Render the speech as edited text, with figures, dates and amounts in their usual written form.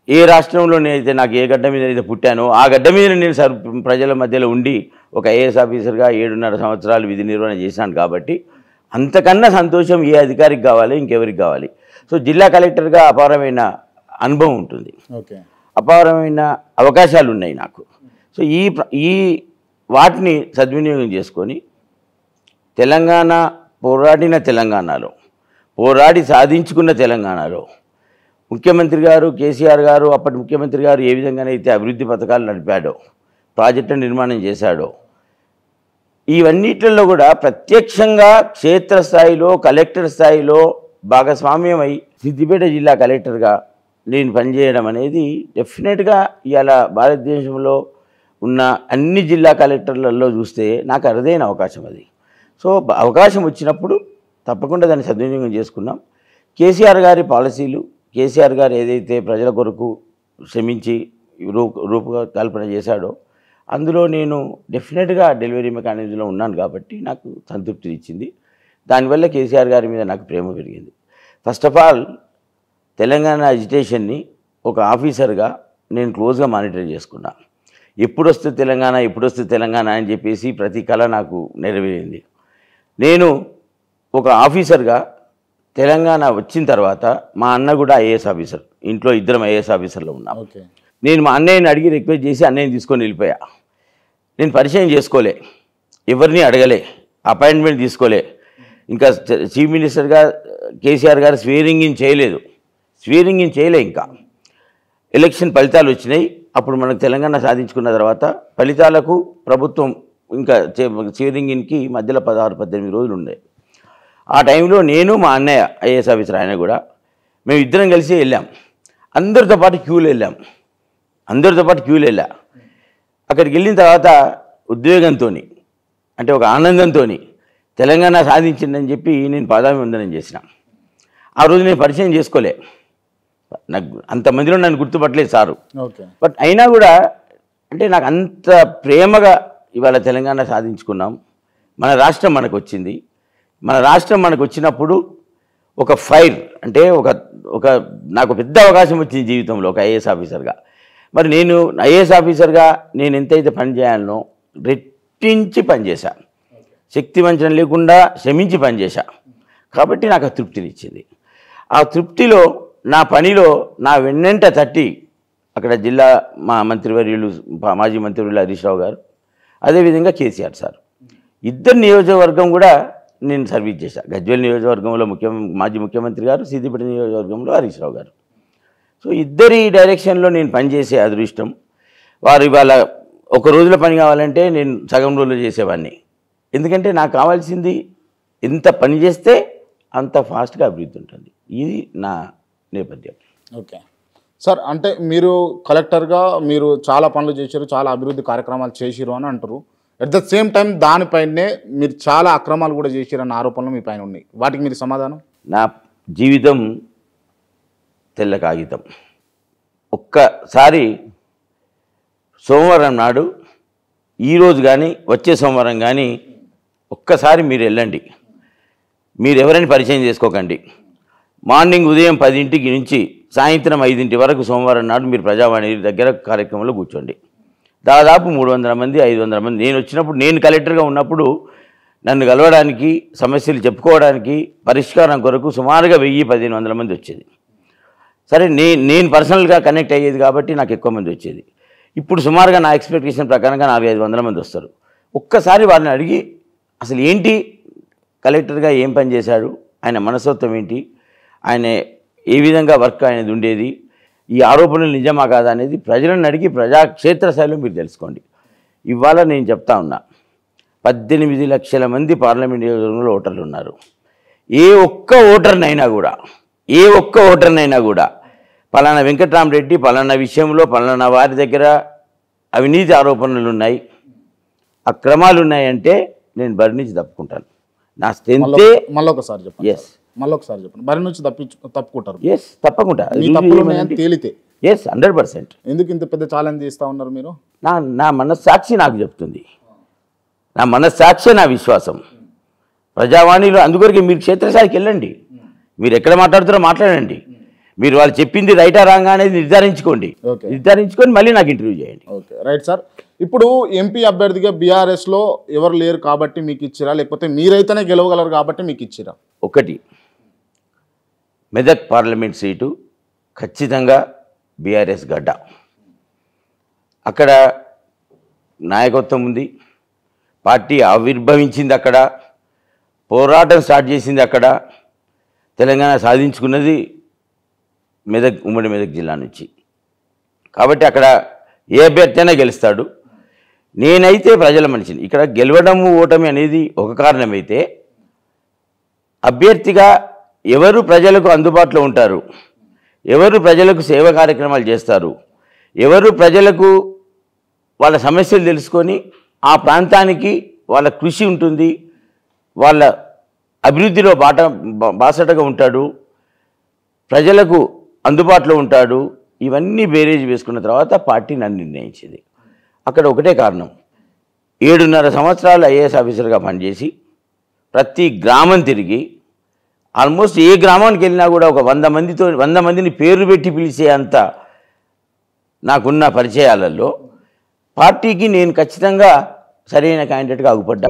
ఏ రాష్ట్రంలో నేనైతే నాకు ఏ గడ్డ మీద అయితే పుట్టానో ఆ గడ్డ మీద నేను ప్రజల మధ్యలో ఉండి ఒక ఐఏఎస్ ఆఫీసర్గా 7.5 సంవత్సరాలు విధి నిర్వహణ చేశాను కాబట్టి అంతకన్నా సంతోషం ఏ అధికారికి కావాలి, ఇంకెవరికి కావాలి. సో జిల్లా కలెక్టర్గా అపారమైన అనుభవం ఉంటుంది, అపారమైన అవకాశాలు ఉన్నాయి నాకు. సో ఈ వాటిని సద్వినియోగం చేసుకొని తెలంగాణ పోరాడిన తెలంగాణలో, పోరాడి సాధించుకున్న తెలంగాణలో ముఖ్యమంత్రి గారు కేసీఆర్ గారు, అప్పటి ముఖ్యమంత్రి గారు ఏ విధంగానైతే అభివృద్ధి పథకాలు నడిపాడో, ప్రాజెక్టుల నిర్మాణం చేశాడో, ఇవన్నిట్లలో కూడా ప్రత్యక్షంగా క్షేత్రస్థాయిలో కలెక్టర్ స్థాయిలో భాగస్వామ్యమై సిద్దిపేట జిల్లా కలెక్టర్గా నేను పనిచేయడం అనేది డెఫినెట్గా ఇవాళ భారతదేశంలో ఉన్న అన్ని జిల్లా కలెక్టర్లలో చూస్తే నాకు అరుదైన అవకాశం అది. సో అవకాశం వచ్చినప్పుడు తప్పకుండా దాన్ని సద్వినియోగం చేసుకున్నాం. కేసీఆర్ గారి పాలసీలు, కేసీఆర్ గారు ఏదైతే ప్రజల కొరకు శ్రమించి రూపకల్పన చేశాడో అందులో నేను డెఫినెట్గా డెలివరీ మెకానిజంలో ఉన్నాను కాబట్టి నాకు సంతృప్తి ఇచ్చింది. దానివల్ల కేసీఆర్ గారి మీద నాకు ప్రేమ పెరిగింది. ఫస్ట్ ఆఫ్ ఆల్ తెలంగాణ అజిటేషన్ని ఒక ఆఫీసర్గా నేను క్లోజ్గా మానిటర్ చేసుకున్నా. ఎప్పుడు వస్తుంది తెలంగాణ, ఎప్పుడు వస్తుంది తెలంగాణ అని చెప్పేసి ప్రతి కళ నాకు నెరవేరింది. నేను ఒక ఆఫీసర్గా తెలంగాణ వచ్చిన తర్వాత మా అన్న కూడా ఐఏఎస్ ఆఫీసర్, ఇంట్లో ఇద్దరం ఐఏఎస్ ఆఫీసర్లో ఉన్నాం. నేను మా అన్నయ్యని అడిగి రిక్వెస్ట్ చేసి అన్నయ్యని తీసుకొని వెళ్ళిపోయా. నేను పరిచయం చేసుకోలే, ఎవరిని అడగలే, అపాయింట్మెంట్ తీసుకోలే. ఇంకా చీఫ్ మినిస్టర్గా కేసీఆర్ గారు స్వేరింగ్ ఇన్ చేయలే. ఇంకా ఎలక్షన్ ఫలితాలు వచ్చినాయి. అప్పుడు మనకు తెలంగాణ సాధించుకున్న తర్వాత ఫలితాలకు ప్రభుత్వం ఇంకా స్వేరింగ్ ఇన్కి మధ్యలో 16-18 రోజులు ఉన్నాయి. ఆ టైంలో నేను మా అన్నయ్య ఐఏఎస్ ఆఫీసర్, ఆయన కూడా, మేము ఇద్దరం కలిసి వెళ్ళాం. అందరితో పాటు క్యూలో వెళ్ళా. అక్కడికి వెళ్ళిన తర్వాత ఉద్వేగంతో, అంటే ఒక ఆనందంతో తెలంగాణ సాధించిందని చెప్పి నేను పాదాభివందనం చేసిన. ఆ రోజు నేను పరిచయం చేసుకోలే, నాకు అంతమందిలో నన్ను గుర్తుపట్టలేదు సారు. బట్ అయినా కూడా అంటే నాకు అంత ప్రేమగా ఇవాళ తెలంగాణ సాధించుకున్నాం. మన రాష్ట్రం మనకు వచ్చింది. మన రాష్ట్రం మనకు వచ్చినప్పుడు ఒక ఫైర్, అంటే ఒక నాకు పెద్ద అవకాశం వచ్చింది జీవితంలో ఒక ఐఏఎస్ ఆఫీసర్గా. మరి నేను ఐఏఎస్ ఆఫీసర్గా నేను ఎంతైతే పని చేయాలనో రెట్టించి పనిచేశా, శక్తి వంచన లేకుండా శ్రమించి పనిచేశా. కాబట్టి నాకు ఆ తృప్తినిచ్చింది. ఆ తృప్తిలో నా పనిలో నా వెన్నంట తట్టి అక్కడ జిల్లా మా మంత్రివర్యులు, మాజీ మంత్రివర్యులు హరీష్ రావు గారు, అదేవిధంగా కేసీఆర్ సార్, ఇద్దరు నియోజకవర్గం కూడా నేను సర్వీస్ చేశా. గజ్వేల్ నియోజకవర్గంలో మాజీ ముఖ్యమంత్రి గారు, సిద్దిపేట నియోజకవర్గంలో హరీష్ రావు గారు. సో ఇద్దరి డైరెక్షన్లో నేను పనిచేసే అదృష్టం. వారు ఇవాళ ఒక రోజులో పని కావాలంటే నేను సగం రోజులు చేసేవాడిని. ఎందుకంటే నాకు కావాల్సింది ఎంత పని చేస్తే అంత ఫాస్ట్గా అభివృద్ధి ఉంటుంది. ఇది నా నేపథ్యం. ఓకే సార్, అంటే మీరు కలెక్టర్గా మీరు చాలా పనులు చేశారు, చాలా అభివృద్ధి కార్యక్రమాలు చేసిరు అని అంటారు. అట్ ద సేమ్ టైం దానిపైనే మీరు చాలా అక్రమాలు కూడా చేసిరన్న ఆరోపణలు మీ పైన ఉన్నాయి. వాటికి మీరు సమాధానం? నా జీవితం తెల్ల కాగితం. ఒక్కసారి సోమవారం నాడు, ఈరోజు కానీ వచ్చే సోమవారం కానీ ఒక్కసారి మీరు వెళ్ళండి. మీరు ఎవరైనా పరిచయం చేసుకోకండి. మార్నింగ్ ఉదయం 10 నుంచి సాయంత్రం 5 వరకు సోమవారం నాడు మీరు ప్రజావాణి దగ్గర కార్యక్రమంలో కూర్చోండి. దాదాపు 300 మంది 500 మంది, నేను వచ్చినప్పుడు, నేను కలెక్టర్గా ఉన్నప్పుడు నన్ను కలవడానికి, సమస్యలు చెప్పుకోవడానికి, పరిష్కారం కొరకు సుమారుగా 1000-1500 మంది వచ్చేది. సరే, నేను పర్సనల్గా కనెక్ట్ అయ్యేది కాబట్టి నాకు ఎక్కువ మంది వచ్చేది. ఇప్పుడు సుమారుగా నా ఎక్స్పెక్టేషన్ ప్రకారంగా 400-500 మంది వస్తారు. ఒక్కసారి వారిని అడిగి అసలు ఏంటి కలెక్టర్గా ఏం పని చేశాడు, ఆయన మనస్తత్వం ఏంటి, ఆయన ఏ విధంగా వర్క్ అనేది ఉండేది, ఈ ఆరోపణలు నిజమా కాదా అనేది ప్రజలను అడిగి ప్రజాక్షేత్రస్థాయిలో మీరు తెలుసుకోండి. ఇవాళ నేను చెప్తా ఉన్నా, 18 లక్షల మంది పార్లమెంట్ నియోజకవర్గంలో ఓటర్లు ఉన్నారు. ఏ ఒక్క ఓటర్నైనా కూడా పలానా వెంకట్రామరెడ్డి పలానా విషయంలో పలానా వారి దగ్గర అవినీతి ఆరోపణలు ఉన్నాయి, అక్రమాలు ఉన్నాయంటే నేను బరి నుంచి తప్పుకుంటాను. నా స్ట్రెంతే. మళ్ళొకసారి చెప్పండి. బరి నుంచి తప్పుకుంటారు? ఎస్, తప్పకుండా. తేలితే 100%. ఎందుకు ఇంత పెద్ద ఛాలెంజ్ చేస్తూ ఉన్నారు మీరు? నా మనస్సాక్షి నాకు చెప్తుంది, నా మనస్సాక్షి, నా విశ్వాసం. ప్రజావాణిలో అందుకొరకు మీరు క్షేత్రస్థాయికి వెళ్ళండి, మీరు ఎక్కడ మాట్లాడుతారో మాట్లాడండి. మీరు వాళ్ళు చెప్పింది రైటా రాంగా అనేది నిర్ధారించుకోండి. ఓకే. నిర్ధారించుకొని మళ్ళీ నాకు ఇంటర్వ్యూ చేయండి. Okay, right sir. ఇప్పుడు ఎంపీ అభ్యర్థిగా బీఆర్ఎస్లో ఎవరు లేరు కాబట్టి మీకు ఇచ్చిరా, లేకపోతే మీరైతేనే గెలవగలరు కాబట్టి మీకు ఇచ్చిరా? ఒకటి, మెదక్ పార్లమెంట్ సీటు ఖచ్చితంగా బీఆర్ఎస్ గడ్డ. అక్కడ నాయకత్వం ఉంది, పార్టీ ఆవిర్భవించింది అక్కడ, పోరాటం స్టార్ట్ చేసింది అక్కడ, తెలంగాణ సాధించుకున్నది మెదక్, ఉమ్మడి మెదక్ జిల్లా నుంచి. కాబట్టి అక్కడ ఏ అభ్యర్థి అయినా గెలుస్తాడు. నేనైతే ప్రజల మనిషిని. ఇక్కడ గెలవడము ఓటమి అనేది ఒక కారణమైతే, అభ్యర్థిగా ఎవరు ప్రజలకు అందుబాటులో ఉంటారు, ఎవరు ప్రజలకు సేవ కార్యక్రమాలు చేస్తారు, ఎవరు ప్రజలకు వాళ్ళ సమస్యలు తెలుసుకొని ఆ ప్రాంతానికి వాళ్ళ కృషి ఉంటుంది, వాళ్ళ అభివృద్ధిలో బాసటగా ఉంటాడు, ప్రజలకు అందుబాటులో ఉంటాడు, ఇవన్నీ బేరేజ్ వేసుకున్న తర్వాత పార్టీ నన్ను నిర్ణయించింది. అక్కడ ఒకటే కారణం, 7.5 సంవత్సరాలు ఐఏఎస్ ఆఫీసర్గా పనిచేసి ప్రతి గ్రామం తిరిగి, ఆల్మోస్ట్ ఏ గ్రామానికి వెళ్ళినా కూడా ఒక 100 మందిని పేరు పెట్టి పిలిచే అంత నాకున్న పరిచయాలలో పార్టీకి నేను ఖచ్చితంగా సరైన క్యాండిడేట్గా అగుపడ్డా.